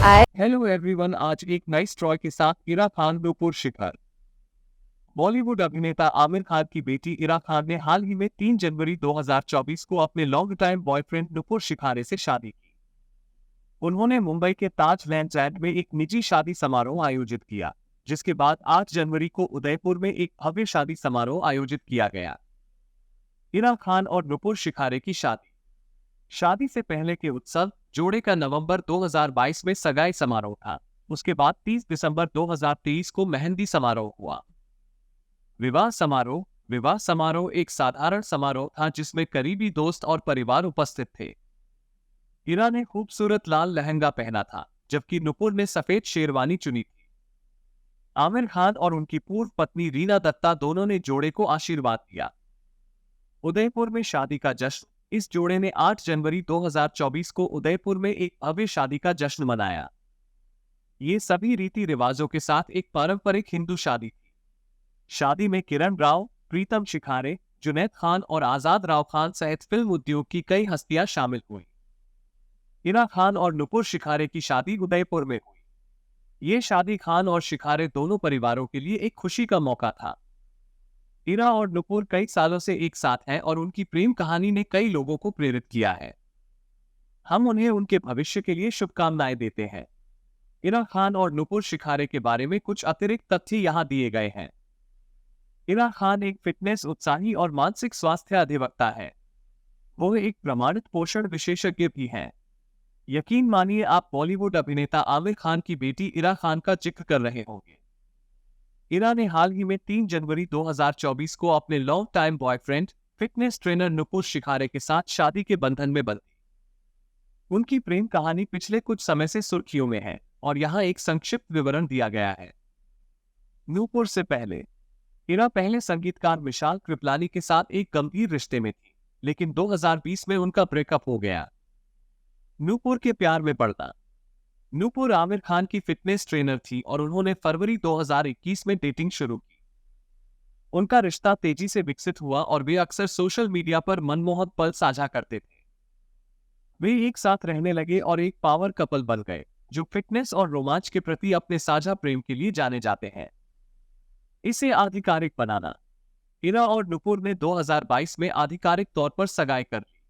Hello everyone, आज एक नई स्टोरी के साथ इरा खान नुपुर शिखर। बॉलीवुड अभिनेता आमिर खान की बेटी इरा खान ने हाल ही में 3 जनवरी 2024 को अपने long time boyfriend Nupur Shikhare से शादी की। उन्होंने मुंबई के ताज लैंड एंड में एक निजी शादी समारोह आयोजित किया, जिसके बाद 8 जनवरी को उदयपुर में एक भव्य शादी समारोह आयोजित किया गया। इरा खान और नुपुर शिखारे की शादी शादी से पहले के उत्सव जोड़े का नवंबर 2022 में सगाई समारोह था। उसके बाद 30 दिसंबर 2023 को मेहंदी समारोह हुआ। विवाह समारोह एक साधारण समारोह था जिसमें करीबी दोस्त और परिवार उपस्थित थे। इरा ने खूबसूरत लाल लहंगा पहना था, जबकि नुपुर ने सफेद शेरवानी चुनी थी। आमिर खान और उनकी पूर्व पत्नी रीना दत्ता दोनों ने जोड़े को आशीर्वाद दिया। उदयपुर में शादी का जश्न। इस जोड़े ने 8 जनवरी 2024 को उदयपुर में एक भव्य शादी का जश्न मनाया। ये सभी रीति रिवाजों के साथ एक पारंपरिक हिंदू शादी थी। शादी में किरण राव, प्रीतम शिखारे, जुनैद खान और आजाद राव खान सहित फिल्म उद्योग की कई हस्तियां शामिल हुई। इरा खान और नुपुर शिखारे की शादी उदयपुर में हुई। ये शादी खान और शिखारे दोनों परिवारों के लिए एक खुशी का मौका था। इरा और नुपुर कई सालों से एक साथ हैं और उनकी प्रेम कहानी ने कई लोगों को प्रेरित किया है। हम उन्हें उनके भविष्य के लिए शुभकामनाएं देते हैं। इरा खान और नुपुर शिखारे के बारे में कुछ अतिरिक्त तथ्य यहाँ दिए गए हैं। इरा खान एक फिटनेस उत्साही और मानसिक स्वास्थ्य अधिवक्ता है। वो एक प्रमाणित पोषण विशेषज्ञ भी हैं। यकीन मानिए आप बॉलीवुड अभिनेता आमिर खान की बेटी इरा खान का जिक्र कर रहे होंगे। इरा ने हाल ही में 3 जनवरी 2024 को अपने long time boyfriend fitness trainer Nupur Shikhare के साथ शादी के बंधन में बंधी। उनकी प्रेम कहानी पिछले कुछ समय से सुर्खियों में है और यहाँ एक संक्षिप्त विवरण दिया गया है। नुपुर से पहले इरा पहले संगीतकार विशाल कृपलानी के साथ एक गंभीर रिश्ते में थी, लेकिन 2020 में उनका ब्रेकअप हो गया। नुपुर के प्यार में पड़ना। नुपुर आमिर खान की फिटनेस ट्रेनर थी और उन्होंने फरवरी 2021 में डेटिंग शुरू की। उनका रिश्ता तेजी से विकसित हुआ और वे अक्सर सोशल मीडिया पर मनमोहक पल साझा करते थे। वे एक साथ रहने लगे और एक पावर कपल बन गए, जो फिटनेस और रोमांच के प्रति अपने साझा प्रेम के लिए जाने जाते हैं। इसे आधिकारिक बनाना। इरा और नुपुर ने 2022 में आधिकारिक तौर पर सगाई कर ली।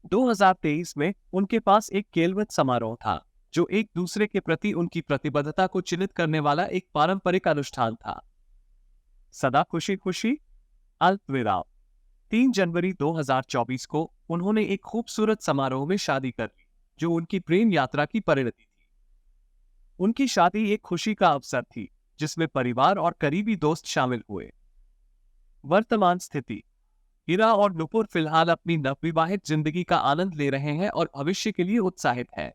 2023 में उनके पास एक केलवत समारोह था, जो एक दूसरे के प्रति उनकी प्रतिबद्धता को चिन्हित करने वाला एक पारंपरिक अनुष्ठान था। सदा खुशी खुशी। अल्पविराम। 3 जनवरी 2024 को उन्होंने एक खूबसूरत समारोह में शादी कर ली, जो उनकी प्रेम यात्रा की परिणति थी। उनकी शादी एक खुशी का अवसर थी, जिसमें परिवार और करीबी दोस्त शामिल हुए। वर्तमान स्थिति। इरा और नुपुर फिलहाल अपनी नवविवाहित जिंदगी का आनंद ले रहे हैं और भविष्य के लिए उत्साहित हैं।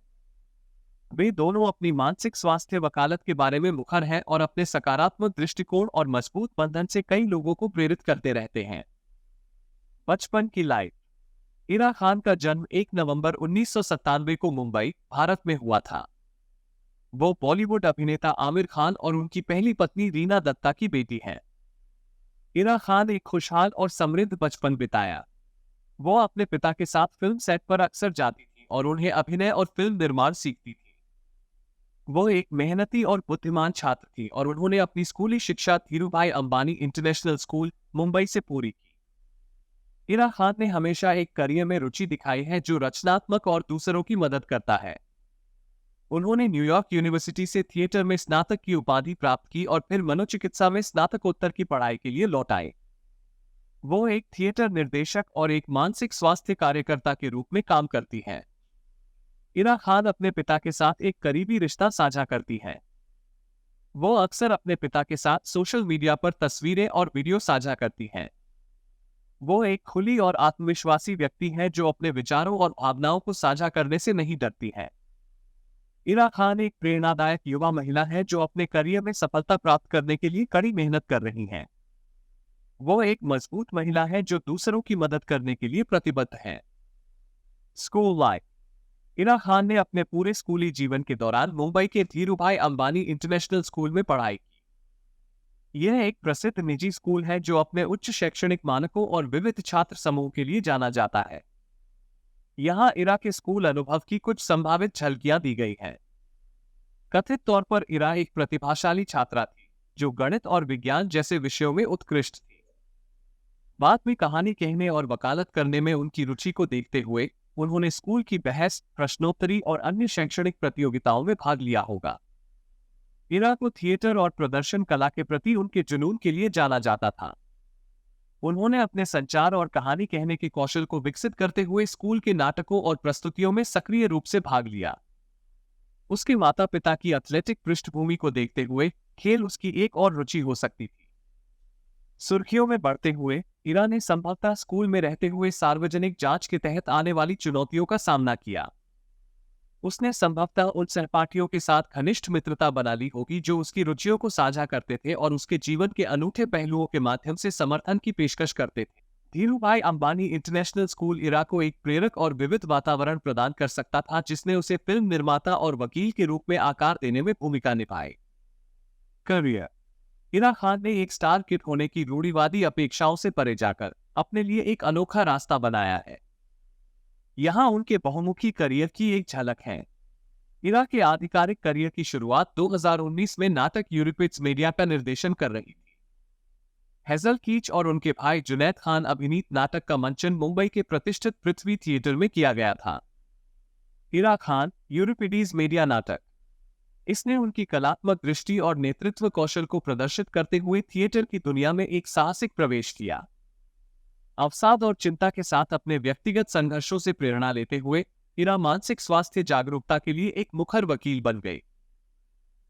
वे दोनों अपनी मानसिक स्वास्थ्य वकालत के बारे में मुखर हैं और अपने सकारात्मक दृष्टिकोण और मजबूत बंधन से कई लोगों को प्रेरित करते रहते हैं। बचपन की लाइफ। इरा खान का जन्म 1 नवंबर 1997 को मुंबई, भारत में हुआ था। वो बॉलीवुड अभिनेता आमिर खान और उनकी पहली पत्नी रीना दत्ता की बेटी हैं। इरा खान एक खुशहाल और समृद्ध बचपन बिताया। वो अपने पिता के साथ फिल्म सेट पर अक्सर जाती थी और उन्हें अभिनय और फिल्म निर्माण सीखती थी। वो एक मेहनती और बुद्धिमान छात्र थी और उन्होंने अपनी स्कूली शिक्षा धीरूभाई अंबानी इंटरनेशनल स्कूल, मुंबई से पूरी की। इरा खान ने हमेशा एक करियर में रुचि दिखाई है जो रचनात्मक और दूसरों की मदद करता है। उन्होंने न्यूयॉर्क यूनिवर्सिटी से थिएटर में स्नातक की उपाधि प्राप्त की और फिर मनोचिकित्सा में स्नातकोत्तर की पढ़ाई के लिए लौट आए। वो एक थिएटर निर्देशक और एक मानसिक स्वास्थ्य कार्यकर्ता के रूप में काम करती हैं। इरा खान अपने पिता के साथ एक करीबी रिश्ता साझा करती हैं। वो अक्सर अपने पिता के साथ सोशल मीडिया पर तस्वीरें और वीडियो साझा करती हैं। वो एक खुली और आत्मविश्वासी व्यक्ति है जो अपने विचारों और भावनाओं को साझा करने से नहीं डरती है। इरा खान एक प्रेरणादायक युवा महिला है जो अपने करियर में सफलता प्राप्त करने के लिए कड़ी मेहनत कर रही हैं। वो एक मजबूत महिला है जो दूसरों की मदद करने के लिए प्रतिबद्ध है। School life. इरा खान ने अपने पूरे स्कूली जीवन के दौरान मुंबई के धीरूभाई अंबानी इंटरनेशनल स्कूल में पढ़ाई की। यह एक प्रसिद्ध निजी स्कूल है जो अपने उच्च शैक्षणिक मानकों और विविध छात्र समूह के लिए जाना जाता है। यहाँ इरा के स्कूल अनुभव की कुछ संभावित झलकियां दी गई हैं। कथित तौर पर इरा एक प्रतिभाशाली छात्रा थी जो गणित और विज्ञान जैसे विषयों में उत्कृष्ट थी। बाद में कहानी कहने और वकालत करने में उनकी रुचि को देखते हुए उन्होंने स्कूल की बहस, प्रश्नोत्तरी और अन्य शैक्षणिक प्रतियोगिताओं में भाग लिया होगा। इरा को थिएटर और प्रदर्शन कला के प्रति उनके जुनून के लिए जाना जाता था। उन्होंने अपने संचार और कहानी कहने के कौशल को विकसित करते हुए स्कूल के नाटकों और प्रस्तुतियों में सक्रिय रूप से भाग लिया। उसके माता पिता की एथलेटिक पृष्ठभूमि को देखते हुए खेल उसकी एक और रुचि हो सकती थी। सुर्खियों में बढ़ते हुए इरा ने संभवतः स्कूल में रहते हुए सार्वजनिक जांच के तहत आने वाली चुनौतियों का सामना किया। उसने संभवतः उन सहपाठियों के साथ घनिष्ठ मित्रता बना ली होगी जो उसकी रुचियों को साझा करते थे और उसके जीवन के अनूठे पहलुओं के माध्यम से समर्थन की पेशकश करते थे। धीरूभाई अंबानी इंटरनेशनल स्कूल इरा को एक प्रेरक और विविध वातावरण प्रदान कर सकता था जिसने उसे फिल्म निर्माता और वकील के रूप में आकार देने में भूमिका निभाई। करियर। इरा खान ने एक स्टार किड होने की रूढ़िवादी अपेक्षाओं से परे जाकर अपने लिए एक अनोखा रास्ता बनाया है। यहां उनके बहुमुखी करियर की एक झलक है। इरा के आधिकारिक करियर की शुरुआत 2019 में नाटक यूरोपिट्स मीडिया का निर्देशन कर रही थी। हेजल कीच और उनके भाई जुनैद खान अभिनीत नाटक का मंचन मुंबई के प्रतिष्ठित पृथ्वी थिएटर में किया गया था। इरा खान यूरोपिडीज मीडिया नाटक, इसने उनकी कलात्मक दृष्टि और नेतृत्व कौशल को प्रदर्शित करते हुए थिएटर की दुनिया में एक साहसिक प्रवेश किया। अवसाद और चिंता के साथ अपने व्यक्तिगत संघर्षों से प्रेरणा लेते हुए इरा मानसिक स्वास्थ्य जागरूकता के लिए एक मुखर वकील बन गई।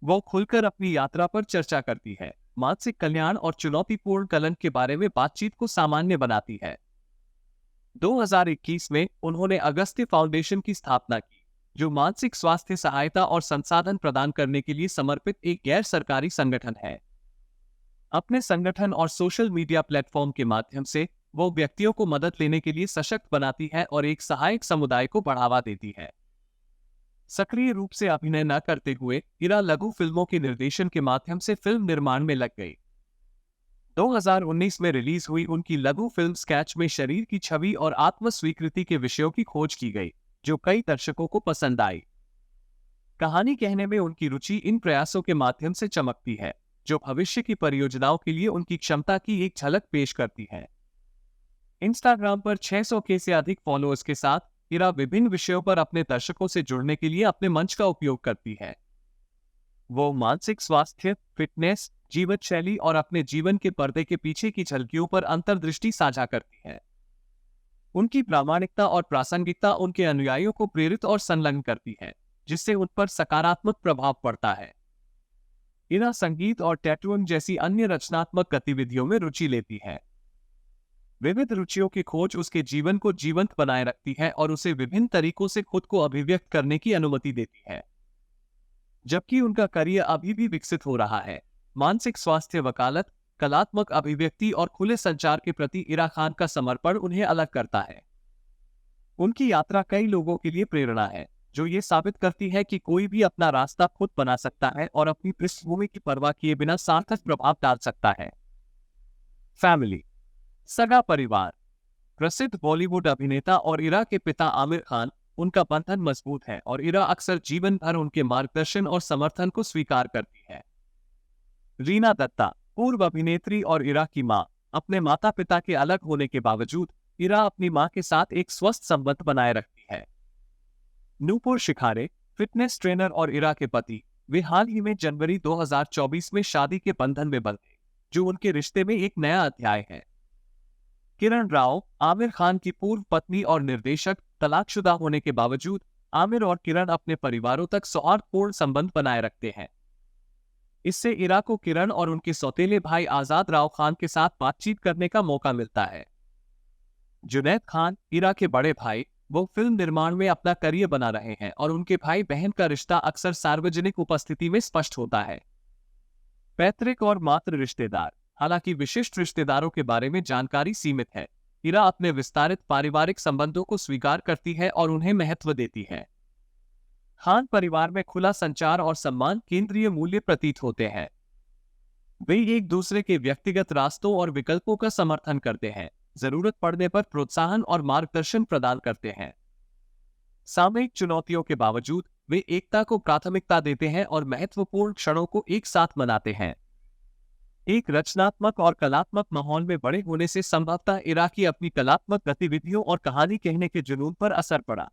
वो खुलकर अपनी यात्रा पर चर्चा करती है, मानसिक कल्याण और चुनौतीपूर्ण कलन के बारे में बातचीत को सामान्य बनाती है। 2021 में उन्होंने अगस्त्य फाउंडेशन की स्थापना की, जो मानसिक स्वास्थ्य सहायता और संसाधन प्रदान करने के लिए समर्पित एक गैर सरकारी संगठन है। अपने संगठन और सोशल मीडिया प्लेटफॉर्म के माध्यम से वो व्यक्तियों को मदद लेने के लिए सशक्त बनाती है और एक सहायक समुदाय को बढ़ावा देती है। सक्रिय रूप से अभिनय न करते हुए इरा लघु फिल्मों के निर्देशन के माध्यम से फिल्म निर्माण में लग गई। 2019 में रिलीज हुई उनकी लघु फिल्म स्केच में शरीर की छवि और आत्म स्वीकृति के विषयों की खोज की गई, जो कई दर्शकों को पसंद आई। कहानी कहने में उनकी रुचि इन प्रयासों के माध्यम से चमकती है, जो भविष्य की परियोजनाओं के लिए उनकी क्षमता की एक झलक पेश करती है। इंस्टाग्राम पर 600 के से अधिक फॉलोअर्स के साथ इरा विभिन्न विषयों पर अपने दर्शकों से जुड़ने के लिए अपने मंच का उपयोग करती है। वो मानसिक स्वास्थ्य, फिटनेस, जीवन शैली और अपने जीवन के पर्दे के पीछे की झलकियों पर अंतर्दृष्टि साझा करती है। उनकी प्रामाणिकता और प्रासंगिकता उनके अनुयायियों को प्रेरित और संलग्न करती है, जिससे उन पर सकारात्मक प्रभाव पड़ता है। इरा संगीत और टैटूइंग जैसी अन्य रचनात्मक गतिविधियों में रुचि लेती है। विविध रुचियों की खोज उसके जीवन को जीवंत बनाए रखती है और उसे विभिन्न तरीकों से खुद को अभिव्यक्त करने की अनुमति देती है। जबकि उनका करियर अभी भी विकसित हो रहा है, मानसिक स्वास्थ्य, वकालत, कलात्मक अभिव्यक्ति और खुले संचार के प्रति इरा खान का समर्पण उन्हें अलग करता है। उनकी यात्रा कई लोगों के लिए प्रेरणा है, जो ये साबित करती है कि कोई भी अपना रास्ता खुद बना सकता है और अपनी पृष्ठभूमि की परवाह किए बिना सार्थक प्रभाव डाल सकता है। फैमिली। सगा परिवार। प्रसिद्ध बॉलीवुड अभिनेता और इरा के पिता आमिर खान, उनका बंधन मजबूत है और इरा अक्सर जीवन भर उनके मार्गदर्शन और समर्थन को स्वीकार करती है। रीना दत्ता, पूर्व अभिनेत्री और इरा की मां, अपने माता पिता के अलग होने के बावजूद इरा अपनी मां के साथ एक स्वस्थ संबंध बनाए रखती है। नूपुर शिखारे, फिटनेस ट्रेनर और इरा के पति, वे हाल ही में जनवरी 2024 में शादी के बंधन में बंधे, जो उनके रिश्ते में एक नया अध्याय है। किरण राव, आमिर खान की पूर्व पत्नी और निर्देशक, तलाकशुदा होने के बावजूद आमिर और किरण अपने परिवारों तक सौहार्दपूर्ण संबंध बनाए रखते हैं। इससे इरा को किरण और उनके सौतेले भाई आजाद राव खान के साथ बातचीत करने का मौका मिलता है। जुनैद खान, इरा के बड़े भाई, वो फिल्म निर्माण में अपना करियर बना रहे हैं और उनके भाई बहन का रिश्ता अक्सर सार्वजनिक उपस्थिति में स्पष्ट होता है। पैतृक और मातृ रिश्तेदार। हालांकि विशिष्ट रिश्तेदारों के बारे में जानकारी सीमित है, इरा अपने विस्तारित पारिवारिक संबंधों को स्वीकार करती है और उन्हें महत्व देती है। खान परिवार में खुला संचार और सम्मान केंद्रीय मूल्य प्रतीत होते हैं। वे एक दूसरे के व्यक्तिगत रास्तों और विकल्पों का समर्थन करते हैं, जरूरत पड़ने पर प्रोत्साहन और मार्गदर्शन प्रदान करते हैं। सामयिक चुनौतियों के बावजूद वे एकता को प्राथमिकता देते हैं और महत्वपूर्ण क्षणों को एक साथ मनाते हैं। एक रचनात्मक और कलात्मक माहौल में बड़े होने से संभवतः इरा की अपनी कलात्मक गतिविधियों और कहानी कहने के जुनून पर असर पड़ा।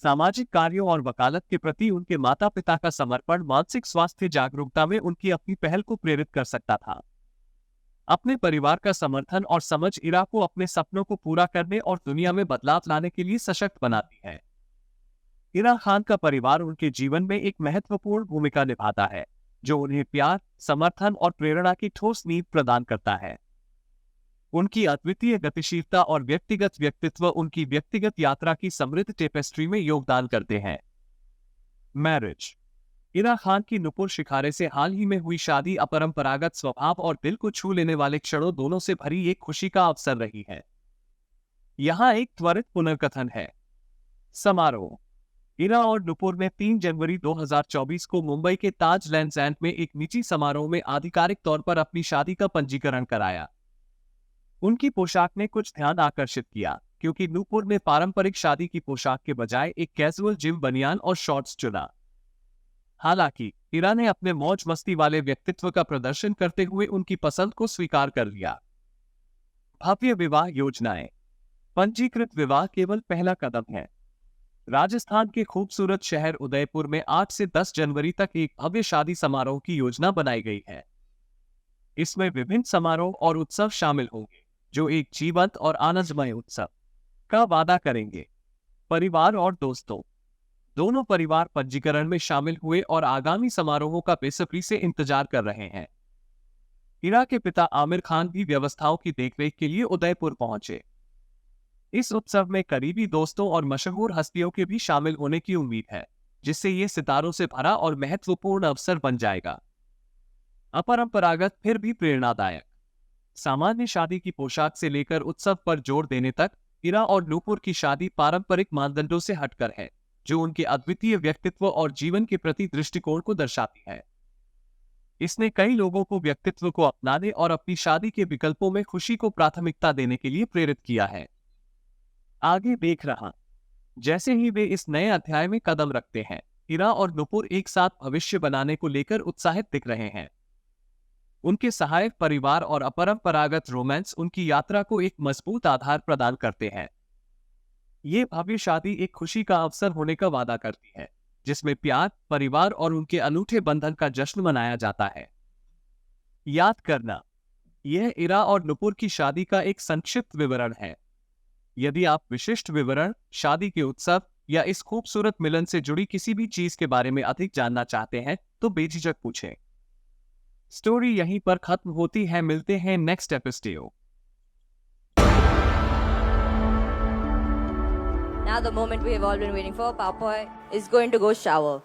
सामाजिक कार्यों और वकालत के प्रति उनके माता पिता का समर्पण मानसिक स्वास्थ्य जागरूकता में उनकी अपनी पहल को प्रेरित कर सकता था। अपने परिवार का समर्थन और समझ इरा को अपने सपनों को पूरा करने और दुनिया में बदलाव लाने के लिए सशक्त बनाती है। इरा खान का परिवार उनके जीवन में एक महत्वपूर्ण भूमिका निभाता है, जो उन्हें प्यार, समर्थन और प्रेरणा की ठोस नींव प्रदान करता है। उनकी अद्वितीय गतिशीलता और व्यक्तिगत व्यक्तित्व उनकी व्यक्तिगत यात्रा की समृद्ध टेपेस्ट्री में योगदान करते हैं। मैरिज। इरा खान की नुपुर शिखारे से हाल ही में हुई शादी अपरंपरागत स्वभाव और दिल को छू लेने वाले क्षणों दोनों से भरी एक खुशी का अवसर रही है। यहाँ एक त्वरित पुनर्कथन है। समारोह। इरा और नुपुर ने 3 जनवरी 2024 को मुंबई के ताज लैंड्स एंड में एक निजी समारोह में आधिकारिक तौर पर अपनी शादी का पंजीकरण कराया। उनकी पोशाक ने कुछ ध्यान आकर्षित किया, क्योंकि नुपुर ने पारंपरिक शादी की पोशाक के बजाय एक कैजुअल जिम बनियान और शॉर्ट्स चुना। हालांकि इरा ने अपने मौज मस्ती वाले व्यक्तित्व का प्रदर्शन करते हुए उनकी पसंद को स्वीकार कर लिया। भव्य विवाह योजनाएं। पंजीकृत विवाह केवल पहला कदम है। राजस्थान के खूबसूरत शहर उदयपुर में 8 से 10 जनवरी तक एक भव्य शादी समारोह की योजना बनाई गई है। इसमें विभिन्न समारोह और उत्सव शामिल होंगे, जो एक जीवंत और आनंदमय उत्सव का वादा करेंगे। परिवार और दोस्तों। दोनों परिवार पंजीकरण में शामिल हुए और आगामी समारोहों का बेसब्री से इंतजार कर रहे हैं। इरा के पिता आमिर खान भी व्यवस्थाओं की देखरेख के लिए उदयपुर पहुंचे। इस उत्सव में करीबी दोस्तों और मशहूर हस्तियों के भी शामिल होने की उम्मीद है, जिससे ये सितारों से भरा और महत्वपूर्ण अवसर बन जाएगा। अपरंपरागत फिर भी प्रेरणादायक। सामान्य शादी की पोशाक से लेकर उत्सव पर जोर देने तक, इरा और नुपुर की शादी पारंपरिक मानदंडों से हटकर है, जो उनके अद्वितीय व्यक्तित्व और जीवन के प्रति दृष्टिकोण को दर्शाती है। इसने कई लोगों को व्यक्तित्व को अपनाने और अपनी शादी के विकल्पों में खुशी को प्राथमिकता देने के लिए प्रेरित किया है। आगे देख रहा। जैसे ही वे इस नए अध्याय में कदम रखते हैं, इरा और नुपुर एक साथ भविष्य बनाने को लेकर उत्साहित दिख रहे हैं। उनके सहायक परिवार और अपरंपरागत रोमांस उनकी यात्रा को एक मजबूत आधार प्रदान करते हैं। ये भव्य शादी एक खुशी का अवसर होने का वादा करती है, जिसमें प्यार, परिवार और उनके अनूठे बंधन का जश्न मनाया जाता है। याद करना। यह इरा और नुपुर की शादी का एक संक्षिप्त विवरण है। यदि आप विशिष्ट विवरण, शादी के उत्सव या इस खूबसूरत मिलन से जुड़ी किसी भी चीज के बारे में अधिक जानना चाहते हैं, तो बेझिझक पूछें। स्टोरी यहीं पर खत्म होती है। मिलते हैं next episode. Now the moment we have all been waiting for, Papoy is going to go shower.